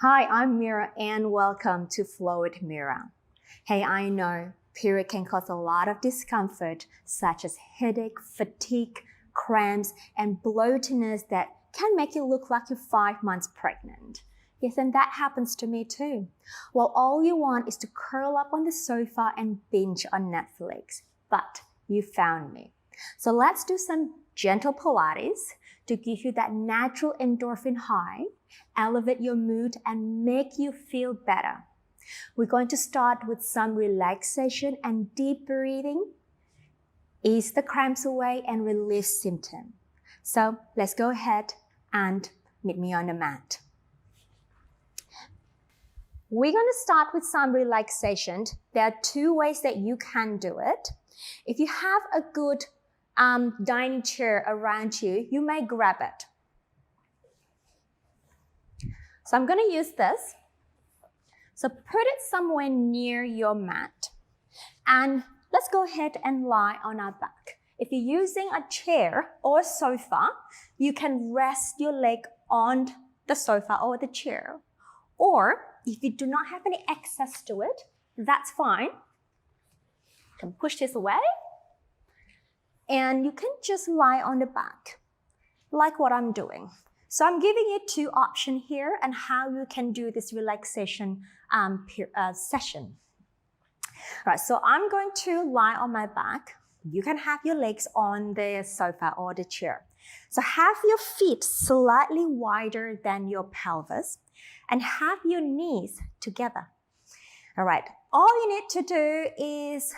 Hi, I'm Mira and welcome to Flow with Mira. Hey, I know period can cause a lot of discomfort such as headache, fatigue, cramps, and bloatiness that can make you look like you're 5 months pregnant. Yes, and that happens to me too. Well, all you want is to curl up on the sofa and binge on Netflix, but you found me. So let's do some gentle Pilates to give you that natural endorphin high, elevate your mood, and make you feel better. We're going to start with some relaxation and deep breathing, ease the cramps away, and relieve symptom. So let's go ahead and meet me on the mat. We're going to start with some relaxation. There are 2 ways that you can do it. If you have a good dining chair around you, you may grab it. So I'm going to use this. So put it somewhere near your mat. And let's go ahead and lie on our back. If you're using a chair or a sofa, you can rest your leg on the sofa or the chair. Or if you do not have any access to it, that's fine. You can push this away. And you can just lie on the back, like what I'm doing. So I'm giving you 2 options here and how you can do this relaxation session. All right, so I'm going to lie on my back. You can have your legs on the sofa or the chair. So have your feet slightly wider than your pelvis and have your knees together. All right, all you need to do is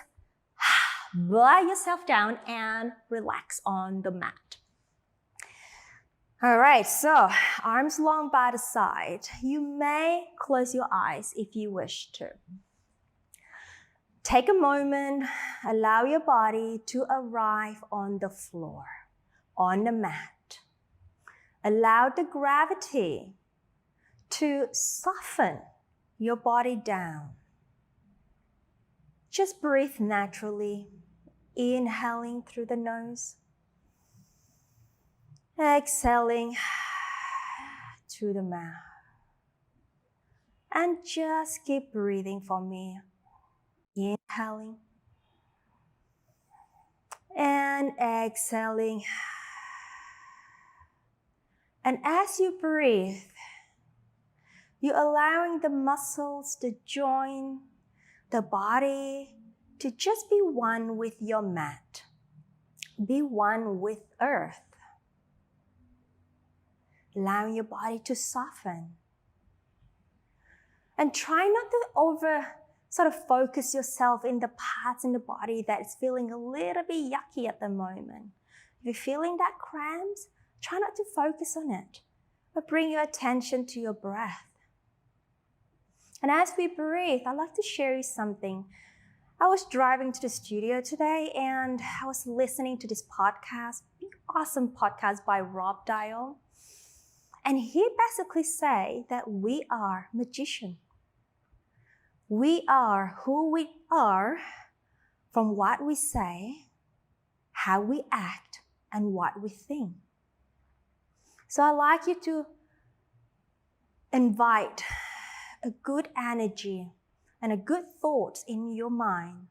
lie yourself down and relax on the mat. All right, so arms long by the side. You may close your eyes if you wish to. Take a moment, allow your body to arrive on the floor, on the mat. Allow the gravity to soften your body down. Just breathe naturally, inhaling through the nose, exhaling through the mouth. And just keep breathing for me. Inhaling and exhaling. And as you breathe, you're allowing the muscles, the joint, the body to just be one with your mat. Be one with earth. Allowing your body to soften. And try not to focus yourself in the parts in the body that is feeling a little bit yucky at the moment. If you're feeling that cramps, try not to focus on it, but bring your attention to your breath. And as we breathe, I'd like to share you something. I was driving to the studio today and I was listening to this podcast, awesome podcast by Rob Dial. And he basically said that we are magicians. We are who we are from what we say, how we act, and what we think. So I'd like you to invite a good energy and a good thought in your mind.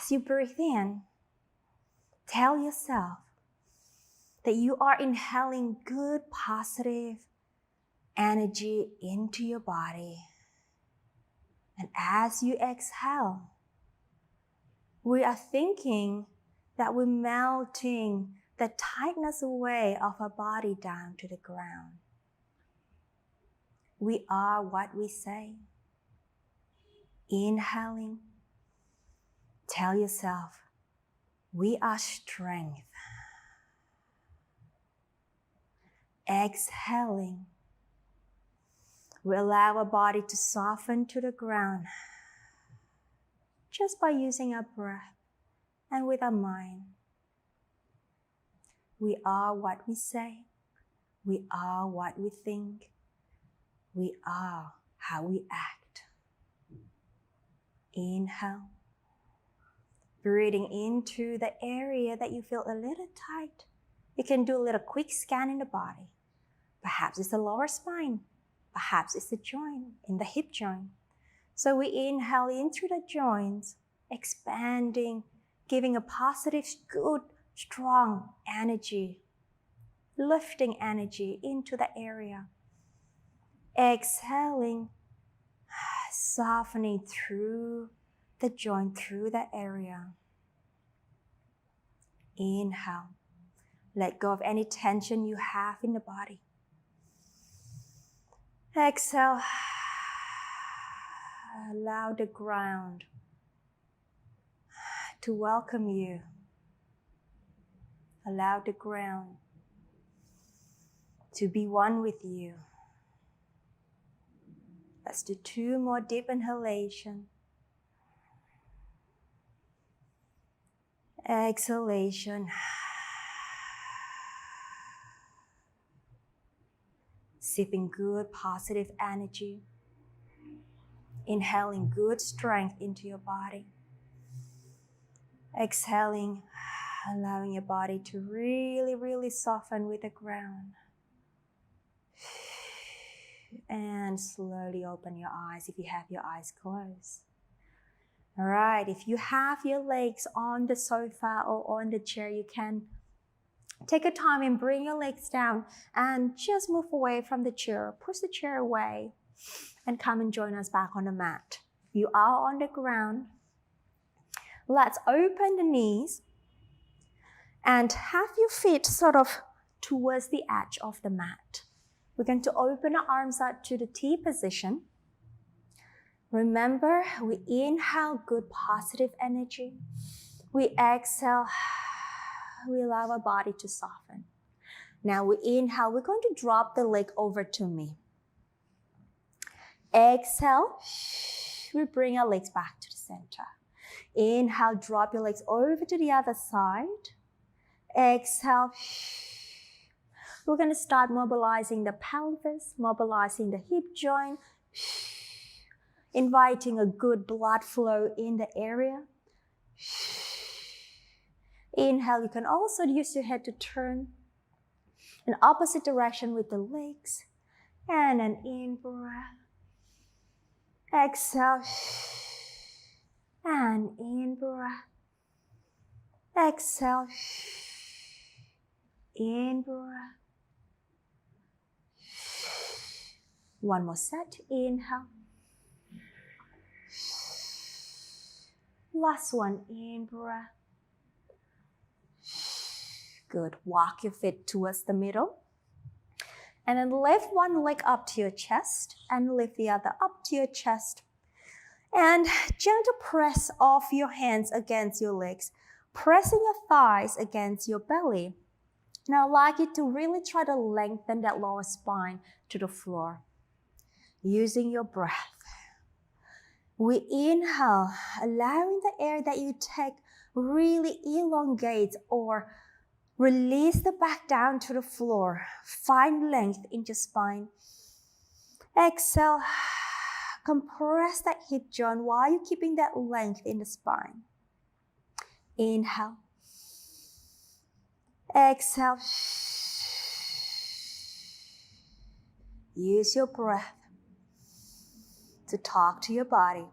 As you breathe in, tell yourself that you are inhaling good, positive energy into your body. And as you exhale, we are thinking that we're melting the tightness away of our body down to the ground. We are what we say. Inhaling, tell yourself, we are strength. Exhaling, we allow our body to soften to the ground just by using our breath and with our mind. We are what we say. We are what we think. We are how we act. Inhale, breathing into the area that you feel a little tight. You can do a little quick scan in the body. Perhaps it's the lower spine. Perhaps it's the joint in the hip joint. So we inhale in through the joints, expanding, giving a positive, good, strong energy, lifting energy into the area. Exhaling, softening through the joint, through the area. Inhale. Let go of any tension you have in the body. Exhale. Allow the ground to welcome you. Allow the ground to be one with you. Let's do 2 more deep inhalation. Exhalation. Sipping good positive energy. Inhaling good strength into your body. Exhaling, allowing your body to really, really soften with the ground. And slowly open your eyes if you have your eyes closed. All right, if you have your legs on the sofa or on the chair, you can take a time and bring your legs down and just move away from the chair. Push the chair away and come and join us back on the mat. You are on the ground. Let's open the knees and have your feet sort of towards the edge of the mat. We're going to open our arms out to the T position. Remember, we inhale good positive energy. We exhale, we allow our body to soften. Now we inhale, we're going to drop the leg over to me. Exhale, we bring our legs back to the center. Inhale, drop your legs over to the other side. Exhale, we're going to start mobilizing the pelvis, mobilizing the hip joint, inviting a good blood flow in the area. Inhale, you can also use your head to turn in opposite direction with the legs. And an in breath. Exhale. And in breath. Exhale. In breath. One more set. Inhale. Last one. In breath. Good. Walk your feet towards the middle. And then lift one leg up to your chest and lift the other up to your chest. And gentle press off your hands against your legs, pressing your thighs against your belly. Now I'd like you to really try to lengthen that lower spine to the floor, using your breath. We inhale, allowing the air that you take really elongates or release the back down to the floor. Find length in your spine. Exhale. Compress that hip joint while you're keeping that length in the spine. Inhale. Exhale. Use your breath to talk to your body.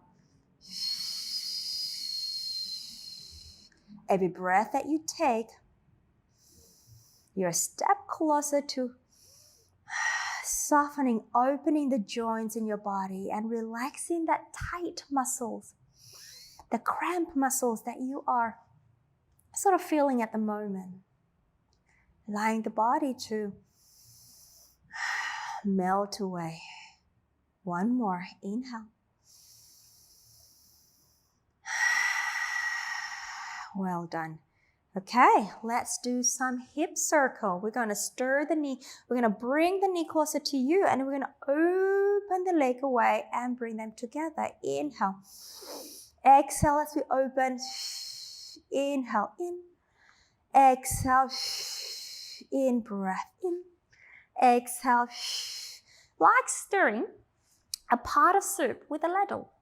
Every breath that you take, you're a step closer to softening, opening the joints in your body and relaxing that tight muscles, the cramp muscles that you are sort of feeling at the moment. Allowing the body to melt away. One more. Inhale. Well done. Okay, let's do some hip circle. We're going to stir the knee. We're going to bring the knee closer to you and we're going to open the leg away and bring them together. Inhale. Exhale as we open. Inhale in. Exhale. In. Breath in. Exhale. Like stirring a pot of soup with a ladle.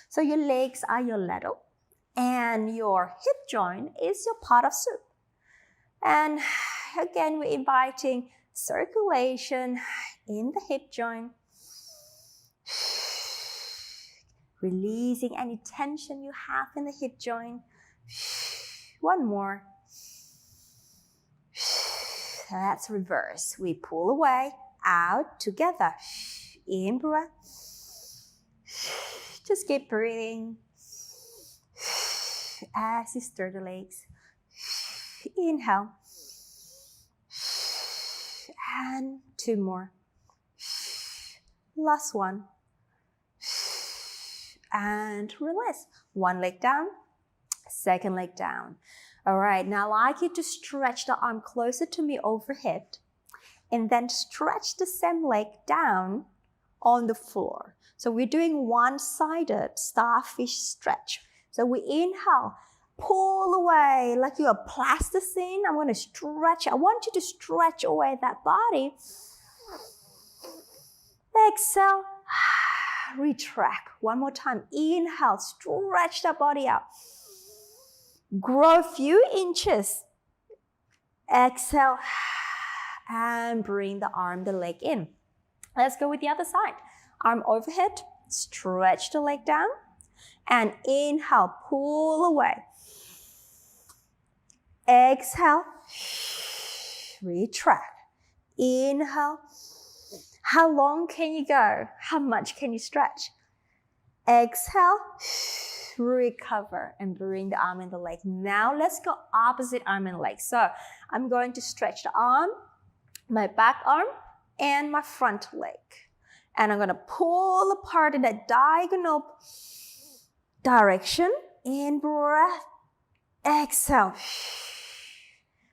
So your legs are your ladle. And your hip joint is your pot of soup. And again, we're inviting circulation in the hip joint. Releasing any tension you have in the hip joint. One more. Let's reverse. We pull away, out, together. In breath. Just keep breathing. As you stir the legs. Inhale. And 2 more. Last one. And release. 1 leg down, 2nd leg down. All right, now I'd like you to stretch the arm closer to me overhead and then stretch the same leg down on the floor. So we're doing one-sided starfish stretch. So we inhale, pull away like you're plasticine. I'm going to stretch. I want you to stretch away that body. Exhale. Retract. One more time. Inhale, stretch the body out. Grow a few inches. Exhale, and bring the arm, the leg in. Let's go with the other side. Arm overhead, stretch the leg down, and inhale, pull away. Exhale, retract. Inhale. How long can you go? How much can you stretch? Exhale, recover, and bring the arm and the leg. Now let's go opposite arm and leg. So I'm going to stretch the arm, my back arm, and my front leg. And I'm going to pull apart in that diagonal direction. In breath, exhale.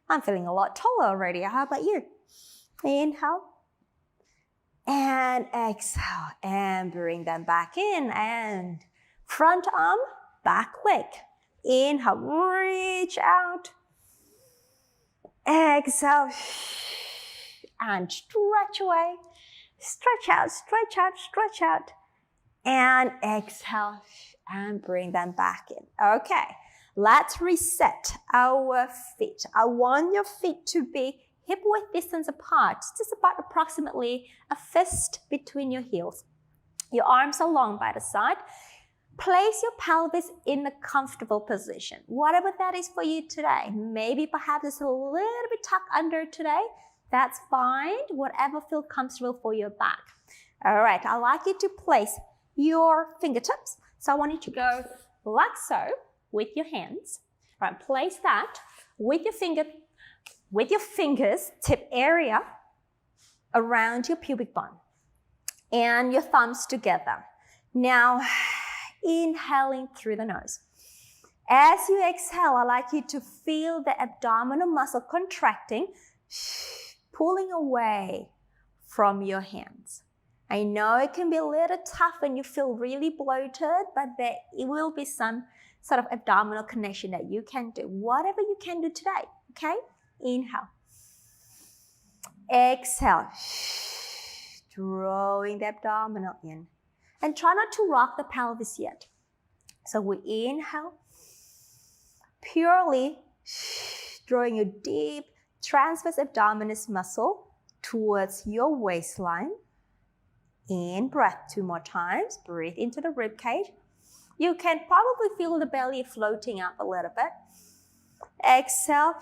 I'm feeling a lot taller already. How about you? Inhale. And exhale, and bring them back in, and front arm, back leg. Inhale, reach out. Exhale, and stretch away. Stretch out, stretch out, stretch out. And exhale, and bring them back in. Okay, let's reset our feet. I want your feet to be hip-width distance apart, just about approximately a fist between your heels. Your arms are long by the side. Place your pelvis in a comfortable position, whatever that is for you today. Maybe perhaps it's a little bit tucked under today. That's fine, whatever feels comfortable for your back. All right, I'd like you to place your fingertips. So I want you to go like so with your hands. All right, place that with your fingers, tip area around your pubic bone and your thumbs together. Now, inhaling through the nose. As you exhale, I'd like you to feel the abdominal muscle contracting, pulling away from your hands. I know it can be a little tough when you feel really bloated, but there will be some sort of abdominal connection that you can do. Whatever you can do today, okay? Inhale. Exhale. Drawing the abdominal in. And try not to rock the pelvis yet. So we inhale. Purely drawing your deep transverse abdominis muscle towards your waistline. In breath 2 more times. Breathe into the rib cage. You can probably feel the belly floating up a little bit. Exhale,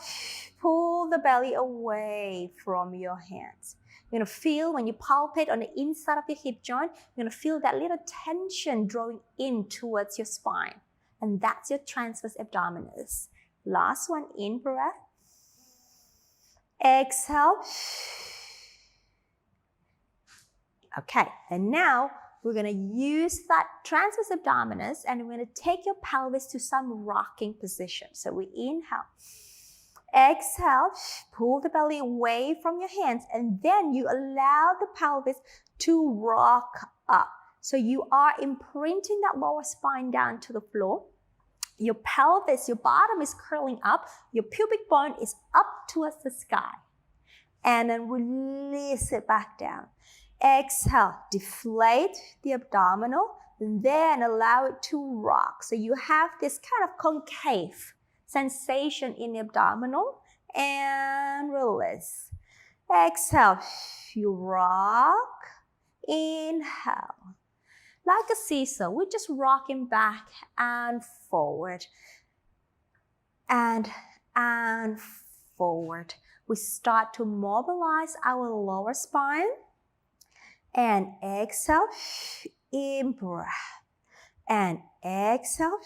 pull the belly away from your hands. You're going to feel when you palpate on the inside of your hip joint, you're going to feel that little tension drawing in towards your spine. And that's your transverse abdominis. Last one, in breath. Exhale. Okay, and now we're going to use that transverse abdominis and we're going to take your pelvis to some rocking position. So we inhale. Exhale, pull the belly away from your hands and then you allow the pelvis to rock up. So you are imprinting that lower spine down to the floor. Your pelvis, your bottom is curling up. Your pubic bone is up towards the sky. And then release it back down. Exhale, deflate the abdominal, and then allow it to rock. So you have this kind of concave sensation in the abdominal, and release. Exhale, you rock, inhale. like a seesaw. We're just rocking back and forward and forward. We start to mobilize our lower spine and exhale, in breath, and exhale,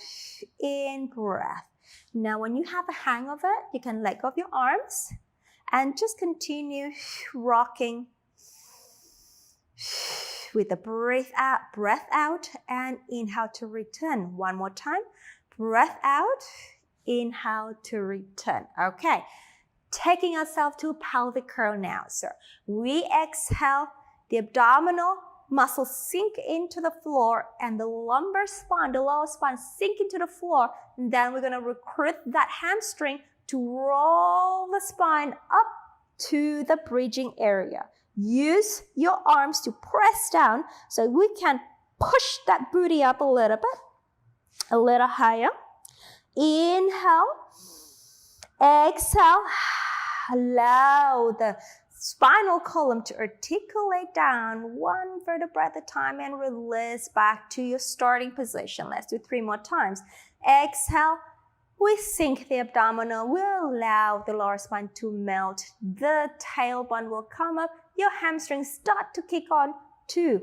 in breath. Now when you have a hang of it, you can let go of your arms and just continue rocking with the breath out and inhale to return. One more time, breath out, inhale to return. Okay, taking ourselves to a pelvic curl now. So we exhale, the abdominal muscles sink into the floor and the lumbar spine, the lower spine sink into the floor. And then we're gonna recruit that hamstring to roll the spine up to the bridging area. Use your arms to press down so we can push that booty up a little bit, a little higher. Inhale, exhale, allow the spinal column to articulate down one vertebra at a time and release back to your starting position. Let's do 3 more times. Exhale, we sink the abdominal, we allow the lower spine to melt, the tailbone will come up, your hamstrings start to kick on to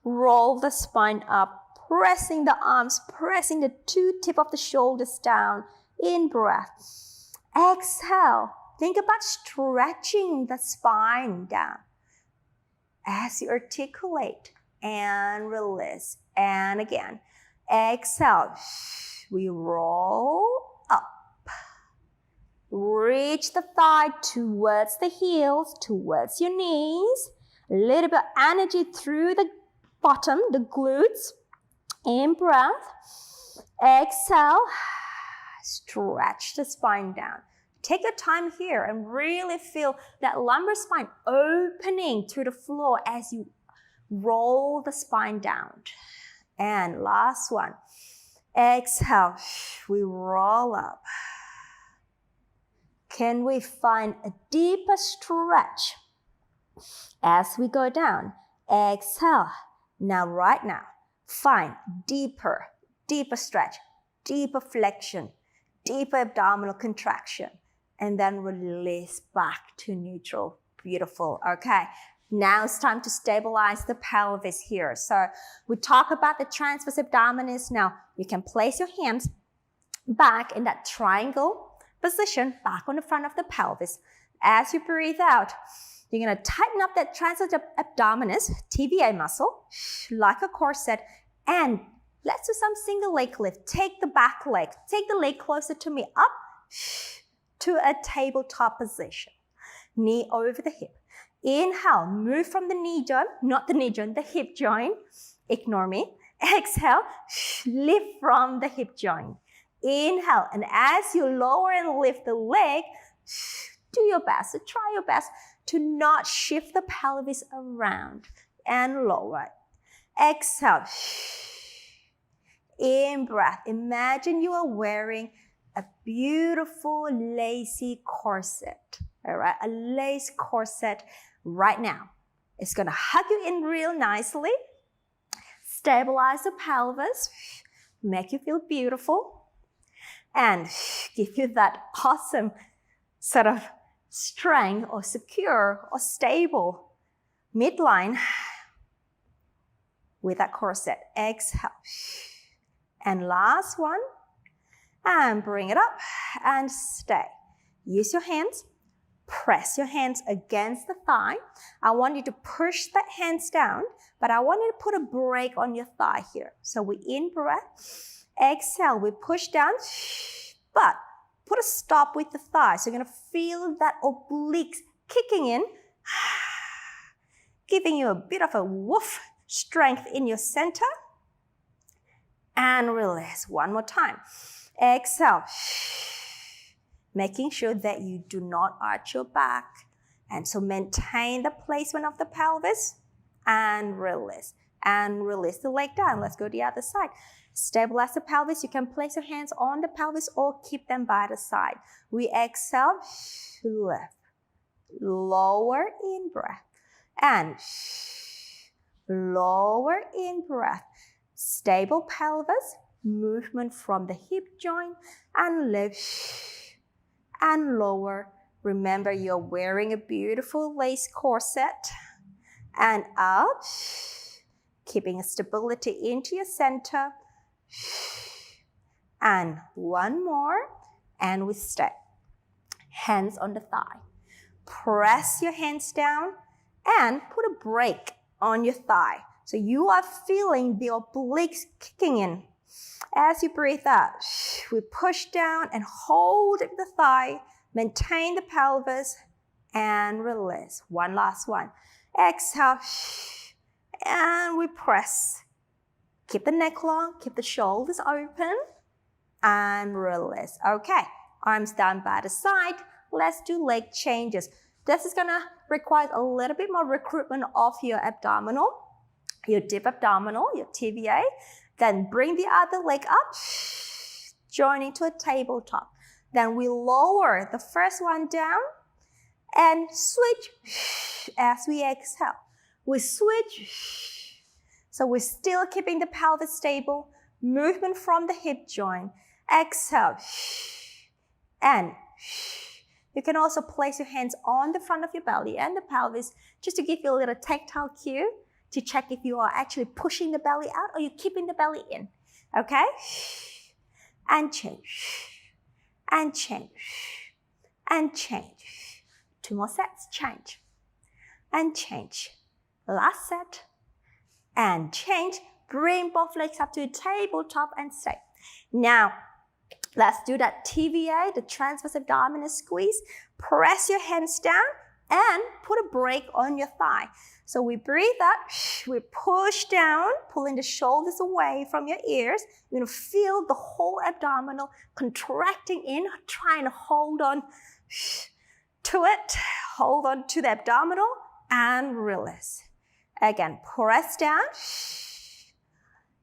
roll the spine up, pressing the arms, pressing the 2 tips of the shoulders down, in breath. Exhale, think about stretching the spine down as you articulate and release. And again, exhale, we roll up. Reach the thigh towards the heels, towards your knees. A little bit of energy through the bottom, the glutes. In breath. Exhale, stretch the spine down. Take your time here and really feel that lumbar spine opening through the floor as you roll the spine down. And last one. Exhale, we roll up. Can we find a deeper stretch as we go down? Exhale. Now, right now, find deeper stretch, deeper flexion, deeper abdominal contraction, and then release back to neutral. Beautiful. Okay. Now it's time to stabilize the pelvis here. So we talk about the transverse abdominis. Now you can place your hands back in that triangle position, back on the front of the pelvis. As you breathe out, you're going to tighten up that transverse abdominis, TVA muscle, like a corset, and let's do some single leg lift. Take the back leg, take the leg closer to me, up to a tabletop position. Knee over the hip. Inhale, move from the knee joint, not the knee joint, the hip joint. Ignore me. Exhale, lift from the hip joint. Inhale, and as you lower and lift the leg, do your best, try your best to not shift the pelvis around and lower. Exhale. In breath, imagine you are wearing a beautiful lacy corset. All right, a lace corset right now. It's gonna hug you in real nicely, stabilize the pelvis, make you feel beautiful, and give you that awesome sort of strength or secure or stable midline with that corset. Exhale. And last one, and bring it up and stay. Use your hands, press your hands against the thigh. I want you to push the hands down, but I want you to put a brake on your thigh here. So we in breath, exhale, we push down, but put a stop with the thigh. So you're gonna feel that obliques kicking in, giving you a bit of a woof strength in your center. And release. One more time. Exhale. Making sure that you do not arch your back. And so maintain the placement of the pelvis and release. And release the leg down. Let's go to the other side. Stabilize the pelvis. You can place your hands on the pelvis or keep them by the side. We exhale, lift. Lower in breath. And lower in-breath. Stable pelvis, movement from the hip joint, and lift and lower. Remember, you're wearing a beautiful lace corset. And up, keeping stability into your center. And one more, and we stay. Hands on the thigh. Press your hands down and put a brake on your thigh. So you are feeling the obliques kicking in. As you breathe out, we push down and hold the thigh, maintain the pelvis, and release. One last one. Exhale, and we press. Keep the neck long, keep the shoulders open, and release. Okay, arms down by the side. Let's do leg changes. This is gonna require a little bit more recruitment of your abdominal, your deep abdominal, your TVA. Then bring the other leg up, joining to a tabletop. Then we lower the first one down and switch as we exhale. We switch. So we're still keeping the pelvis stable. Movement from the hip joint. Exhale. And you can also place your hands on the front of your belly and the pelvis just to give you a little tactile cue to check if you are actually pushing the belly out or you're keeping the belly in. Okay? And change. And change. And change. 2 more sets. Change. And change. Last set. And change. Bring both legs up to the tabletop and stay. Now, let's do that TVA, the transverse abdominal squeeze. Press your hands down and put a brake on your thigh. So we breathe up, we push down, pulling the shoulders away from your ears. You're gonna feel the whole abdominal contracting in, trying to hold on to it. Hold on to the abdominal and release. Again, press down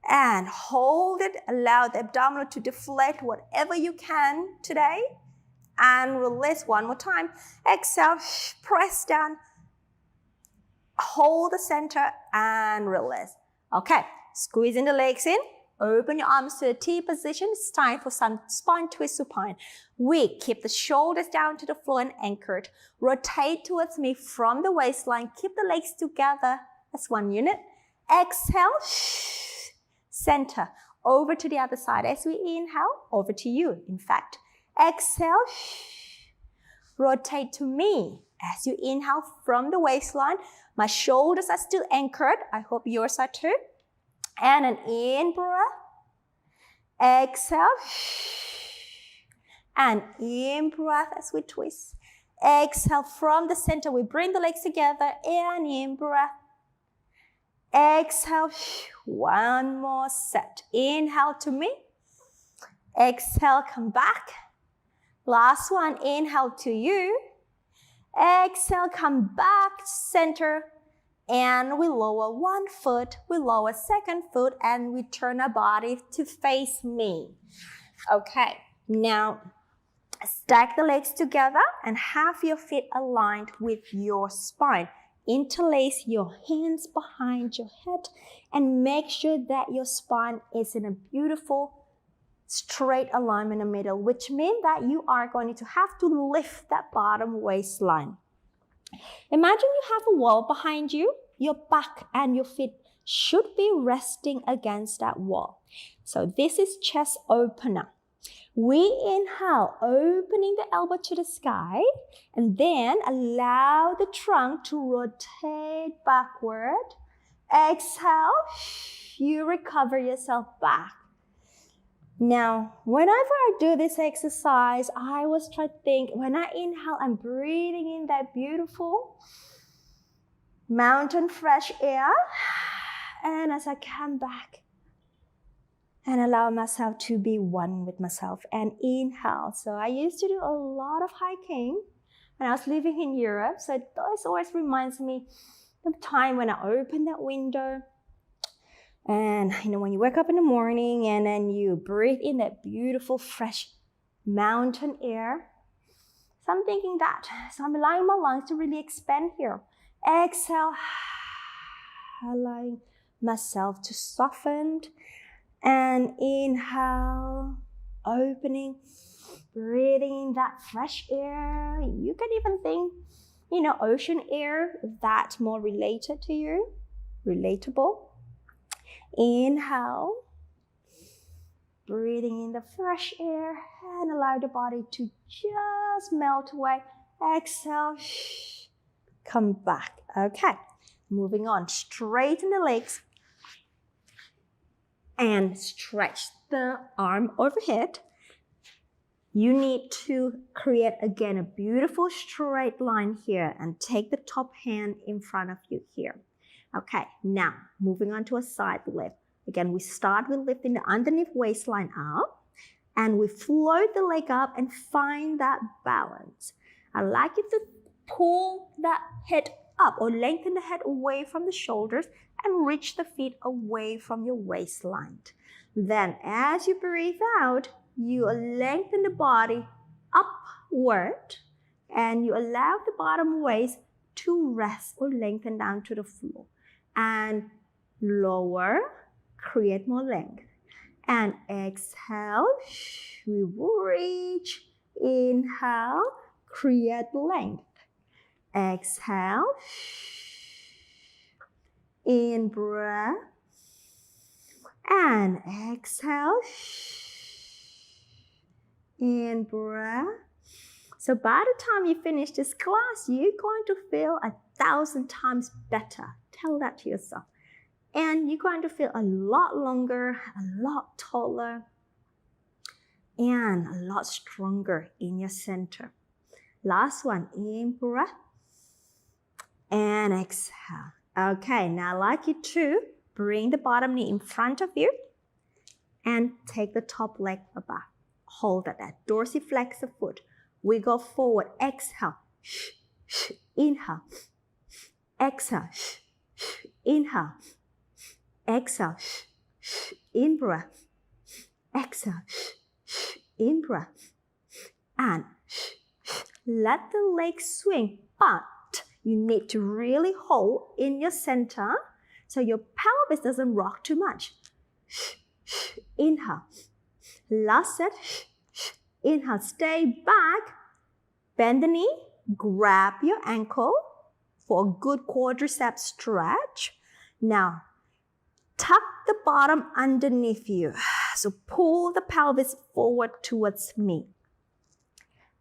and hold it. Allow the abdominal to deflate whatever you can today. And release one more time. Exhale, press down. Hold the center and release. Okay, squeezing the legs in. Open your arms to the T position. It's time for some spine twist supine. We keep the shoulders down to the floor and anchored. Rotate towards me from the waistline. Keep the legs together as one unit. Exhale, center. Over to the other side. As we inhale, over to you, in fact. Exhale, rotate to me. As you inhale from the waistline, my shoulders are still anchored. I hope yours are too. And an in-breath. Exhale. And in-breath as we twist. Exhale from the center. We bring the legs together. And in-breath. Exhale. One more set. Inhale to me. Exhale, come back. Last one. Inhale to you. Exhale, come back, center, and we lower one foot, we lower second foot, and we turn our body to face me. Okay, now stack the legs together and have your feet aligned with your spine. Interlace your hands behind your head and make sure that your spine is in a beautiful straight alignment in the middle, which means that you are going to have to lift that bottom waistline. Imagine you have a wall behind you. Your back and your feet should be resting against that wall. So this is chest opener. We inhale, opening the elbow to the sky, and then allow the trunk to rotate backward. Exhale, you recover yourself back. Now, whenever I do this exercise, I always try to think, when I inhale, I'm breathing in that beautiful mountain fresh air. And as I come back and allow myself to be one with myself and inhale. So I used to do a lot of hiking when I was living in Europe. So this always reminds me of the time when I opened that window. And when you wake up in the morning and then you breathe in that beautiful, fresh mountain air. So I'm thinking that. So I'm allowing my lungs to really expand here. Exhale. allowing myself to soften. And inhale, opening, breathing in that fresh air. You can even think, ocean air, that's more related to you, relatable. Inhale, breathing in the fresh air and allow the body to just melt away. Exhale, come back. Okay, moving on. Straighten the legs and stretch the arm overhead. You need to create again a beautiful straight line here and take the top hand in front of you here. Okay, now moving on to a side lift. Again, we start with lifting the underneath waistline up and we float the leg up and find that balance. I'd like you to pull that head up or lengthen the head away from the shoulders and reach the feet away from your waistline. Then as you breathe out, you lengthen the body upward and you allow the bottom waist to rest or lengthen down to the floor. And lower, create more length. And exhale, we reach. Inhale, create length. Exhale, in breath. And exhale, in breath. So by the time you finish this class, you're going to feel 1,000 times better. Tell that to yourself. And you're going to feel a lot longer, a lot taller, and a lot stronger in your center. Last one, in breath. And exhale. Okay, now I'd like you to bring the bottom knee in front of you and take the top leg back. Hold at that. Dorsiflex the foot. We go forward. Exhale. Inhale. Exhale. Inhale. Exhale. In breath. Exhale. In breath. And let the legs swing. But you need to really hold in your center so your pelvis doesn't rock too much. Inhale. Last set. Inhale. Stay back. Bend the knee. Grab your ankle for a good quadricep stretch. Now, tuck the bottom underneath you. So pull the pelvis forward towards me.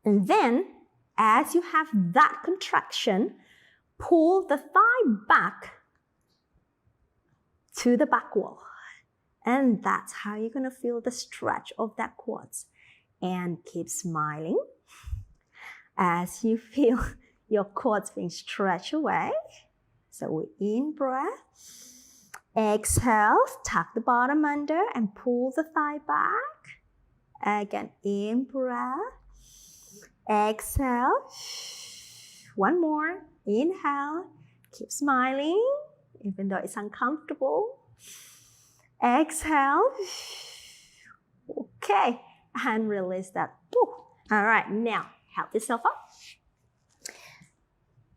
And then, as you have that contraction, pull the thigh back to the back wall. And that's how you're going to feel the stretch of that quads. And keep smiling as you feel your quads being stretched away. So we in breath. Exhale, tuck the bottom under and pull the thigh back. Again, in breath. Exhale. One more. Inhale. Keep smiling, even though it's uncomfortable. Exhale. Okay. And release that. All right, now help yourself up.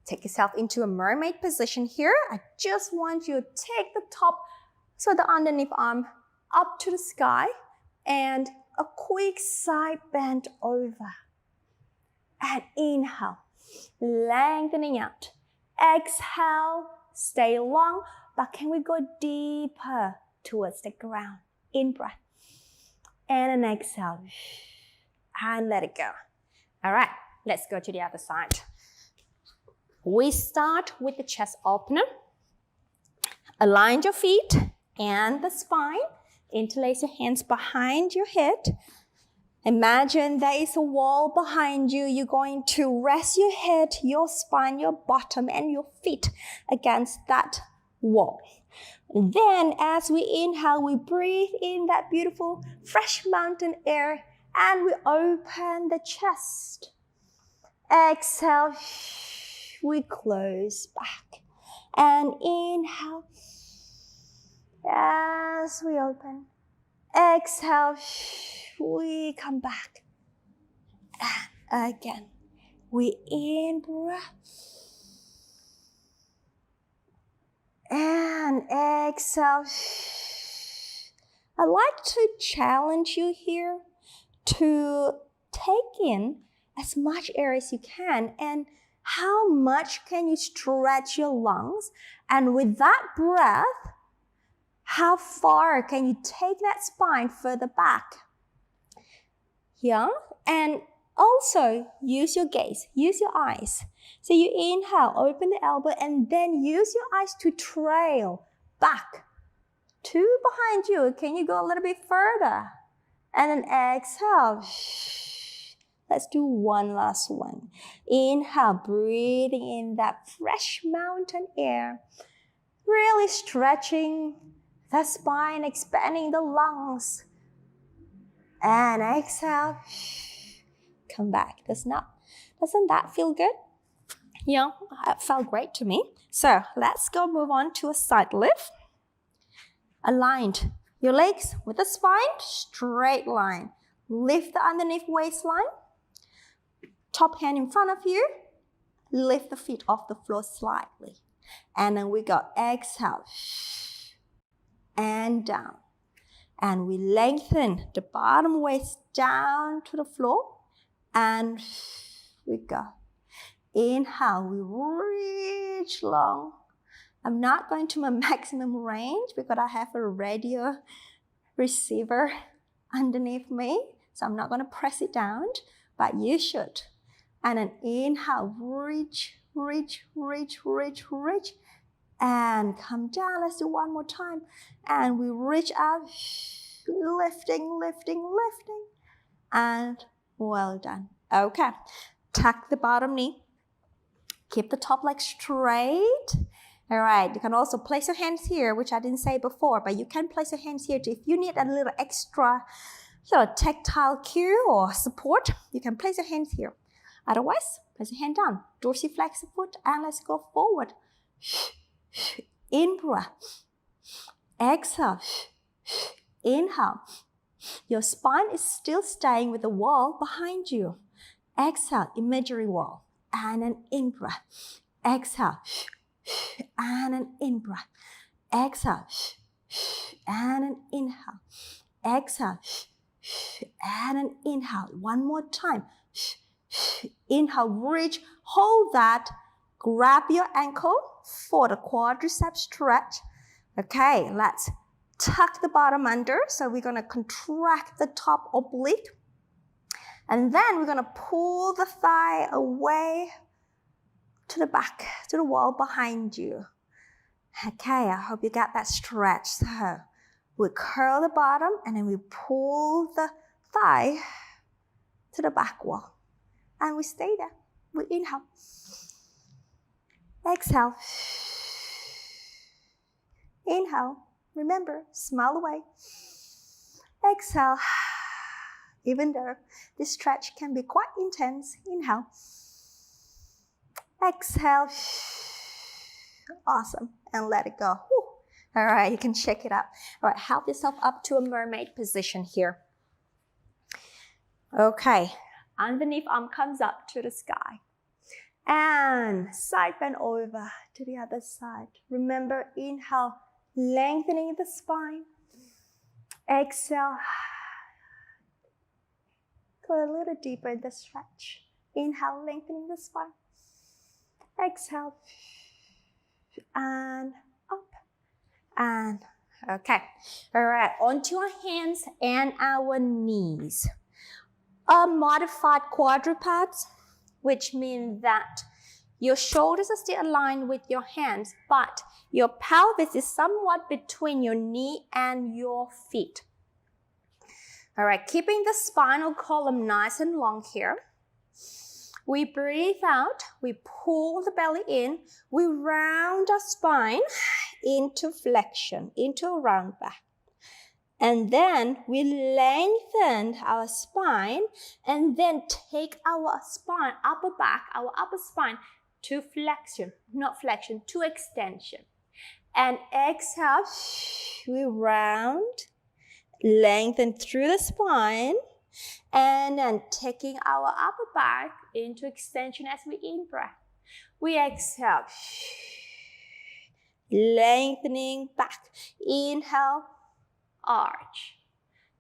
Take yourself into a mermaid position here. I just want you to take the top, so the underneath arm up to the sky and a quick side bend over. And inhale, lengthening out. Exhale, stay long, but can we go deeper towards the ground? In breath. And an exhale. And let it go. All right, let's go to the other side. We start with the chest opener. Align your feet and the spine. Interlace your hands behind your head. Imagine there is a wall behind you. You're going to rest your head, your spine, your bottom, and your feet against that wall. And then as we inhale, we breathe in that beautiful fresh mountain air and we open the chest. Exhale, we close back. And inhale, as we open. Exhale, we come back. And again, we in breath. And exhale. I'd like to challenge you here to take in as much air as you can, and how much can you stretch your lungs? And with that breath, how far can you take that spine further back? Yeah, and also use your gaze, use your eyes. So you inhale, open the elbow, and then use your eyes to trail back. 2 behind you. Can you go a little bit further? And then exhale. Let's do one last one. Inhale, breathing in that fresh mountain air. Really stretching the spine, expanding the lungs. And exhale. Come back. Doesn't that feel good? Yeah, it felt great to me. So let's go move on to a side lift. Aligned your legs with the spine, straight line. Lift the underneath waistline. Top hand in front of you. Lift the feet off the floor slightly. And then we go exhale. And down. And we lengthen the bottom waist down to the floor. And we go. Inhale, we reach long. I'm not going to my maximum range because I have a radio receiver underneath me. So I'm not going to press it down, but you should. And then inhale, reach, reach, reach, reach, reach. And come down. Let's do one more time. And we reach out, lifting, lifting, lifting. And well done. Okay. Tuck the bottom knee. Keep the top leg straight. All right. You can also place your hands here, which I didn't say before, but you can place your hands here too. If you need a little extra, tactile cue or support, you can place your hands here. Otherwise, place your hand down. Dorsiflex the foot, and let's go forward. In breath. Exhale. Inhale. Your spine is still staying with the wall behind you. Exhale, imaginary wall. And an in-breath. Exhale. And an in-breath. Exhale. And an inhale. Exhale. And an inhale. One more time. Inhale, reach. Hold that. Grab your ankle for the quadricep stretch. Okay, let's tuck the bottom under. So we're going to contract the top oblique. And then we're going to pull the thigh away to the back, to the wall behind you. Okay, I hope you got that stretch. So we curl the bottom and then we pull the thigh to the back wall. And we stay there. We inhale. Exhale. Inhale. Remember, smile away. Exhale. Even though this stretch can be quite intense, inhale. Exhale. Awesome. And let it go. Whew. All right, you can shake it up. All right, help yourself up to a mermaid position here. Okay, underneath arm comes up to the sky. And side bend over to the other side. Remember, inhale, lengthening the spine. Exhale. Go a little deeper in the stretch. Inhale, lengthening the spine. Exhale. And up. And okay. All right, onto our hands and our knees. A modified quadrupeds, which means that your shoulders are still aligned with your hands, but your pelvis is somewhat between your knee and your feet. All right, keeping the spinal column nice and long here. We breathe out, we pull the belly in, we round our spine into flexion, into a round back. And then we lengthen our spine and then take our spine, upper back, our upper spine to flexion, not flexion, to extension. And exhale, we round, lengthen through the spine, and then taking our upper back into extension as we in-breath. We exhale. lengthening back. Inhale, arch.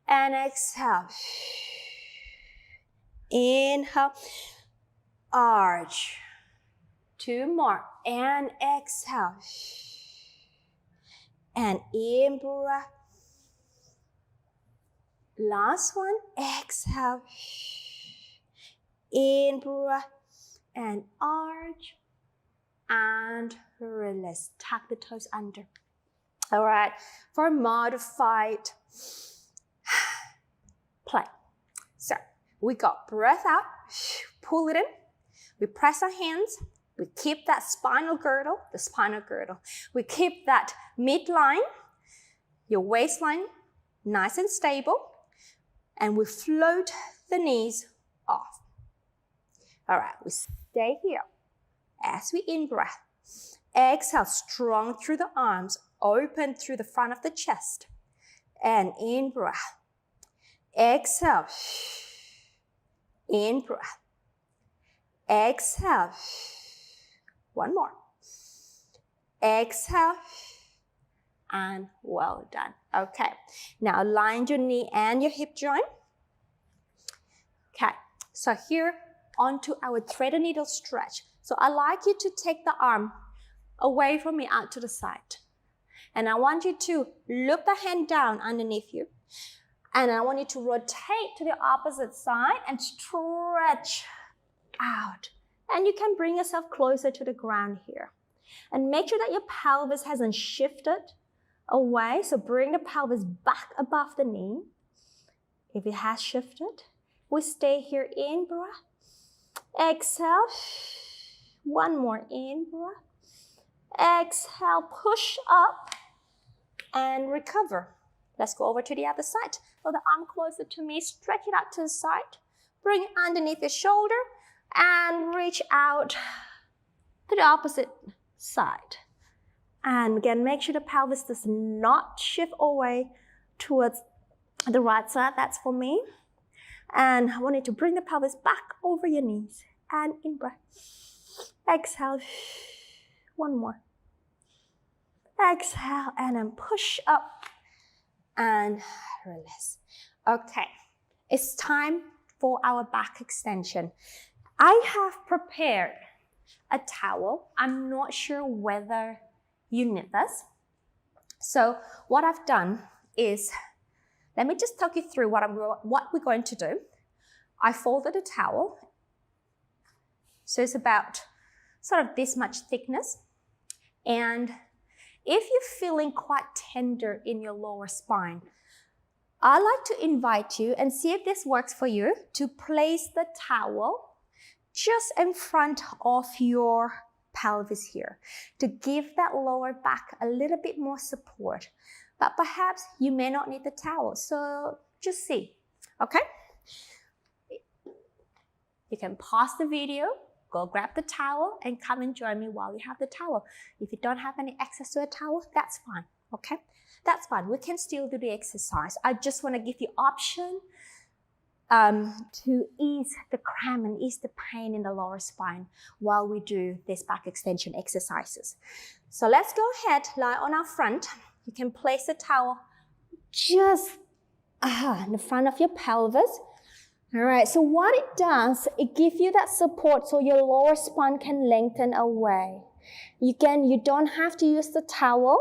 And exhale. Inhale, arch. 2 more. And exhale. And in breath. Last one. Exhale. In breath. And arch. And release. Tuck the toes under. All right. For modified plank. So we got breath out. Pull it in. We press our hands. We keep that spinal girdle, the spinal girdle. We keep that midline, your waistline, nice and stable. And we float the knees off. All right, we stay here. As we in-breath, exhale, strong through the arms, open through the front of the chest. And in-breath. Exhale. In-breath. Exhale. One more. Exhale. And well done. Okay. Now align your knee and your hip joint. Okay. So here onto our thread and needle stretch. So I like you to take the arm away from me out to the side. And I want you to look the hand down underneath you. And I want you to rotate to the opposite side and stretch out. And you can bring yourself closer to the ground here. And make sure that your pelvis hasn't shifted away. So bring the pelvis back above the knee. If it has shifted, we stay here in breath. Exhale. One more in breath. Exhale, push up and recover. Let's go over to the other side. Put the arm closer to me, stretch it out to the side. Bring it underneath your shoulder and reach out to the opposite side. And again, make sure the pelvis does not shift away towards the right side. That's for me. And I want you to bring the pelvis back over your knees. And in breath. Exhale. One more. Exhale and then push up and release. Okay, it's time for our back extension. I have prepared a towel. I'm not sure whether you need this. So what I've done is, let me just talk you through what we're going to do. I folded a towel. So it's about sort of this much thickness. And if you're feeling quite tender in your lower spine, I'd like to invite you and see if this works for you to place the towel just in front of your pelvis here to give that lower back a little bit more support. But perhaps you may not need the towel, so just see, okay? You can pause the video, go grab the towel and come and join me while you have the towel. If you don't have any access to a towel, that's fine, okay? That's fine, we can still do the exercise. I just wanna give you option to ease the cramp and ease the pain in the lower spine while we do these back extension exercises. So let's go ahead, lie on our front. You can place the towel just in the front of your pelvis. All right, so what it does, it gives you that support so your lower spine can lengthen away. Again, you don't have to use the towel.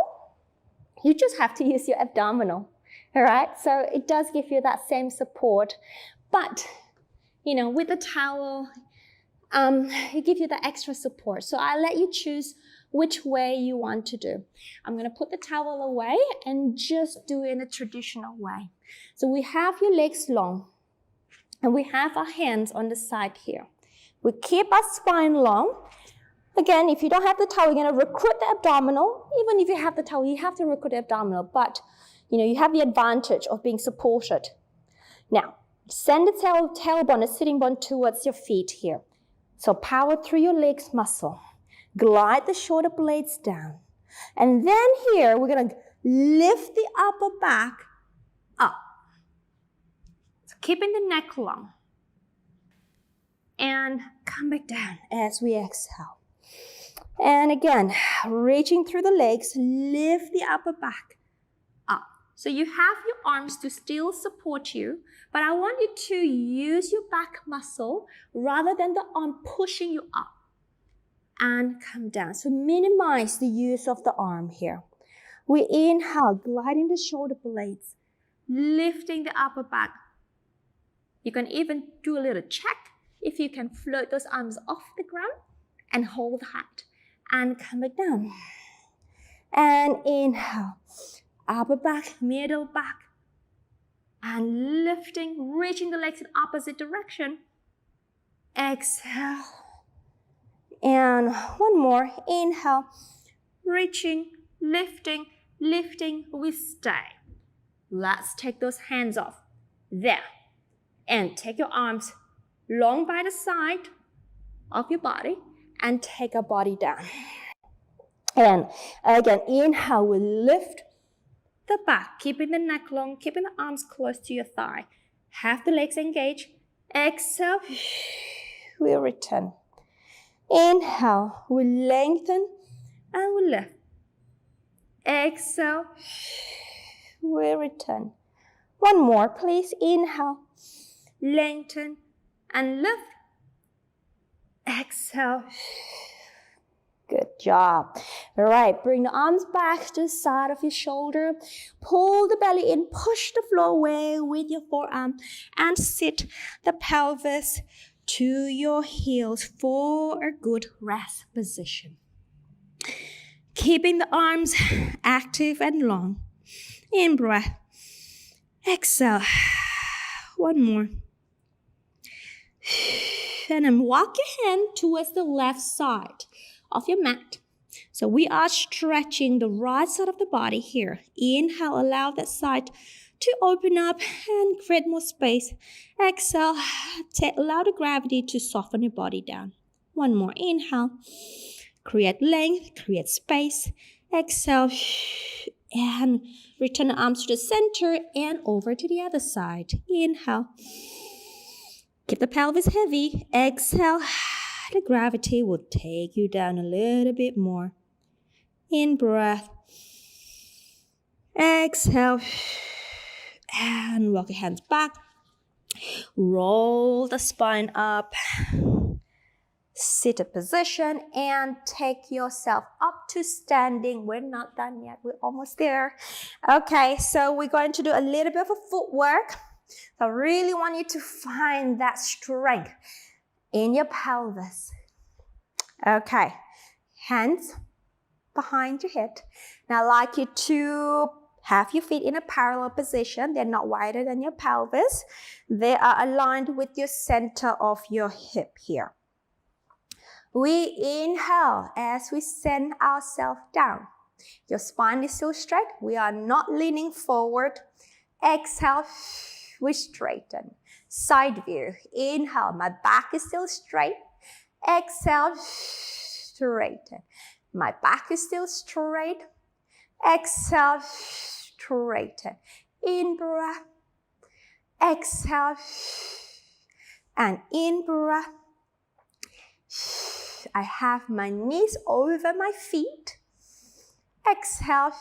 You just have to use your abdominal. All right, so it does give you that same support. But, you know, with the towel, it gives you the extra support. So I'll let you choose which way you want to do. I'm gonna put the towel away and just do it in a traditional way. So we have your legs long and we have our hands on the side here. We keep our spine long. Again, if you don't have the towel, you're gonna recruit the abdominal. Even if you have the towel, you have to recruit the abdominal, but you know, you have the advantage of being supported. Now, send the tailbone, the sitting bone towards your feet here. So power through your legs muscle. Glide the shoulder blades down. And then here, we're gonna lift the upper back up. So keeping the neck long. And come back down as we exhale. And again, reaching through the legs, lift the upper back up. So you have your arms to still support you, but I want you to use your back muscle rather than the arm pushing you up. And come down. So minimize the use of the arm here. We inhale, gliding the shoulder blades, lifting the upper back. You can even do a little check if you can float those arms off the ground and hold that. And come back down. And inhale, upper back, middle back. And lifting, reaching the legs in opposite direction. Exhale. And one more. Inhale, reaching, lifting, lifting. We stay. Let's take those hands off. There. And take your arms long by the side of your body and take your body down. And again, inhale, we lift the back, keeping the neck long, keeping the arms close to your thigh. Have the legs engaged. Exhale, we return. Inhale, we lengthen and we lift. Exhale, we return. One more, please. Inhale, lengthen and lift. Exhale. Good job. All right, bring the arms back to the side of your shoulder. Pull the belly in, push the floor away with your forearm, and sit the pelvis to your heels for a good rest position. Keeping the arms active and long. In breath. Exhale. One more. And then walk your hand towards the left side of your mat. So we are stretching the right side of the body here. Inhale, allow that side to open up and create more space. Exhale, allow the gravity to soften your body down. One more. Inhale, create length, create space. Exhale, and return the arms to the center and over to the other side. Inhale. Keep the pelvis heavy. Exhale. The gravity will take you down a little bit more. In breath. Exhale. And walk your hands back. Roll the spine up. Seated position and take yourself up to standing. We're not done yet. We're almost there. Okay, so we're going to do a little bit of a footwork. So I really want you to find that strength in your pelvis. Okay, hands behind your head. Now I'd like you to have your feet in a parallel position. They're not wider than your pelvis. They are aligned with your center of your hip here. We inhale as we send ourselves down. Your spine is still straight. We are not leaning forward. Exhale, we straighten. Side view. Inhale, my back is still straight. Exhale, straighten. My back is still straight. Exhale, straighten. In breath. Exhale. And in breath. I have my knees over my feet. Exhale.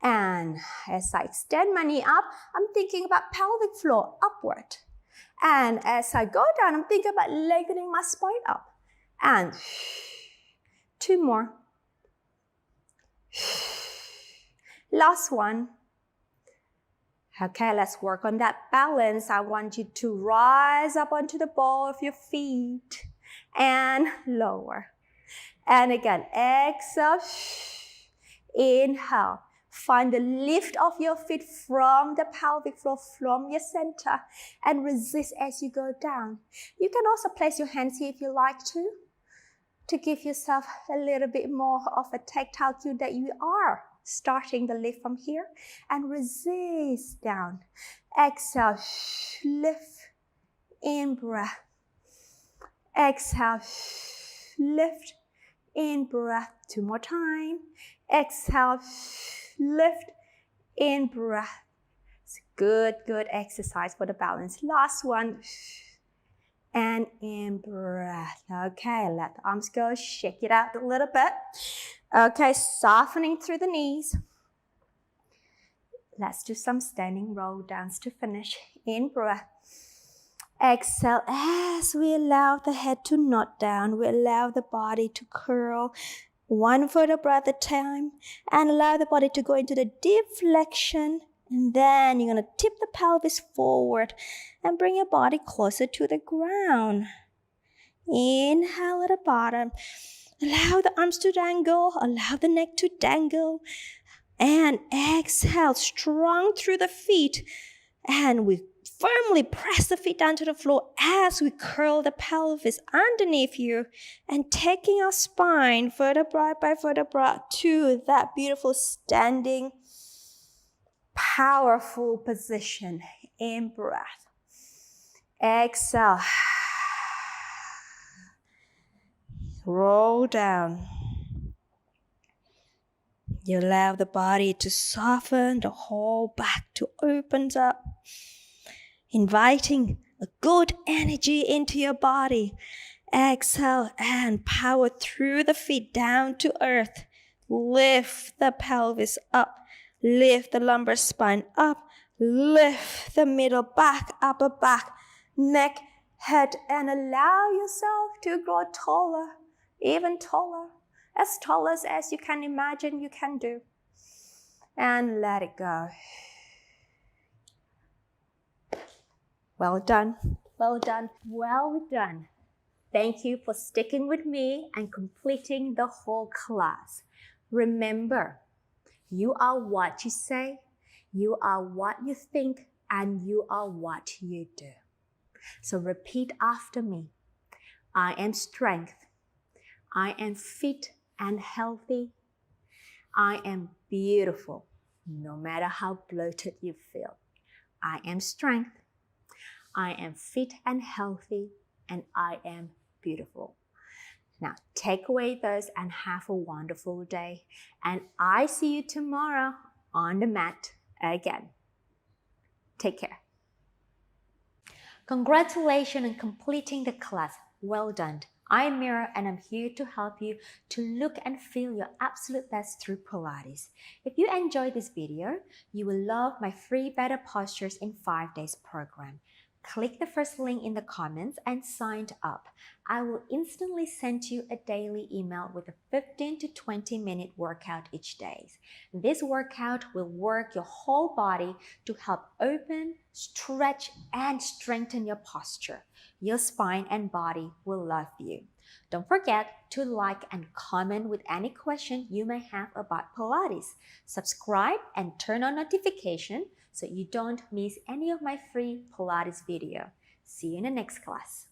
And as I extend my knee up, I'm thinking about pelvic floor upward. And as I go down, I'm thinking about lengthening my spine up. And two more. Last one. Okay, let's work on that balance. I want you to rise up onto the ball of your feet and lower. And again, exhale, inhale. Find the lift of your feet from the pelvic floor, from your center, and resist as you go down. You can also place your hands here if you like to give yourself a little bit more of a tactile cue that you are starting the lift from here, and resist down. Exhale, lift, in breath. Exhale, lift, in breath. Two more time. Exhale, lift, in breath. It's good exercise for the balance. Last one. and in breath. Okay, let the arms go, shake it out a little bit. Okay, softening through the knees. Let's do some standing roll downs to finish. In breath. Exhale as we allow the head to nod down. We allow the body to curl one vertebra at a time and allow the body to go into the deep flexion. And then you're going to tip the pelvis forward and bring your body closer to the ground. Inhale at the bottom. Allow the arms to dangle. Allow the neck to dangle. And exhale, strong through the feet. And we firmly press the feet down to the floor as we curl the pelvis underneath you and taking our spine vertebra by vertebra to that beautiful standing, powerful position. In breath. Exhale. Roll down. You allow the body to soften, the whole back to open up, inviting a good energy into your body. Exhale and power through the feet down to earth. Lift the pelvis up. Lift the lumbar spine up. Lift the middle back, upper back, neck, head, and allow yourself to grow taller, even taller. As tall as you can imagine you can do. And let it go. Well done, well done, well done. Thank you for sticking with me and completing the whole class. Remember, you are what you say, you are what you think, and you are what you do. So repeat after me. I am strength. I am fit and healthy. I am beautiful, no matter how bloated you feel. I am strength. I am fit and healthy, and I am beautiful. Now, take away those and have a wonderful day. And I see you tomorrow on the mat again. Take care. Congratulations on completing the class. Well done. I'm Mira and I'm here to help you to look and feel your absolute best through Pilates. If you enjoyed this video, you will love my free Better Postures in 5 Days program. Click the first link in the comments and sign up. I will instantly send you a daily email with a 15 to 20 minute workout each day. This workout will work your whole body to help open, stretch, and strengthen your posture. Your spine and body will love you. Don't forget to like and comment with any question you may have about Pilates. Subscribe and turn on notification so you don't miss any of my free Pilates video. See you in the next class.